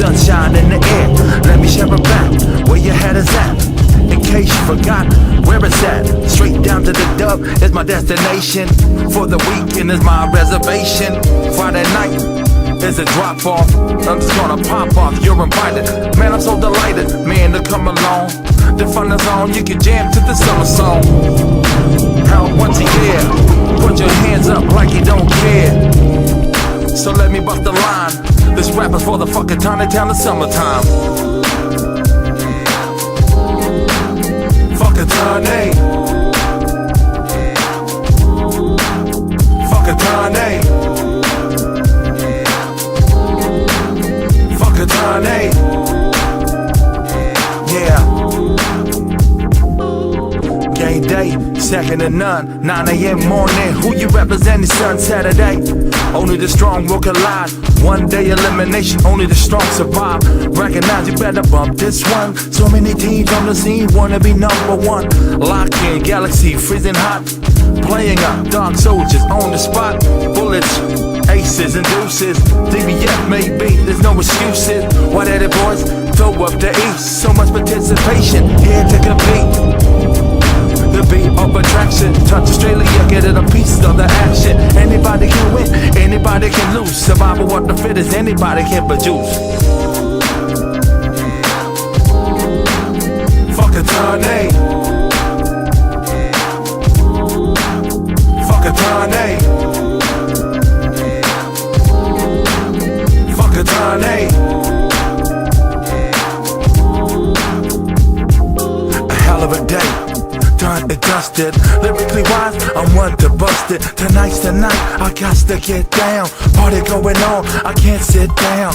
sunshine in the air. Let me share it back where your head is at. In case you forgot where it's at, straight down to the dub is my destination. For the weekend is my reservation. Friday night is a drop off. I'm just gonna pop off, you're invited. Man, I'm so delighted, man, to come along. The fun is on, you can jam to the summer song. Held once a year, put your hands up like you don't care. So let me bust the line. This rap is for the fucking tiny town of summertime. Fuck a tiny. Fuck a tiny. Fuck a tiny. Yeah. Game day, second to none. 9 a.m. morning. Who you representing, son? Saturday. Only the strong will collide. One day elimination, only the strong survive. Recognize you better bump this one. So many teams on the scene wanna be number one. Lock in, galaxy freezing hot. Playing up, dark soldiers on the spot. Bullets, aces and deuces. DBF maybe, there's no excuses. White-headed boys, throw up the east. So much participation, here to compete. The beat of attraction, touch Australia, get it a piece of the action. Anybody can win, anybody can lose. Survival of the fittest, anybody can produce. Fuck a tiny. Fuck a tiny. Fuck a tiny. A hell of a day. Done and dusted, lyrically wise, I'm one to bust it. Tonight's the night, I got to get down. Party going on, I can't sit down.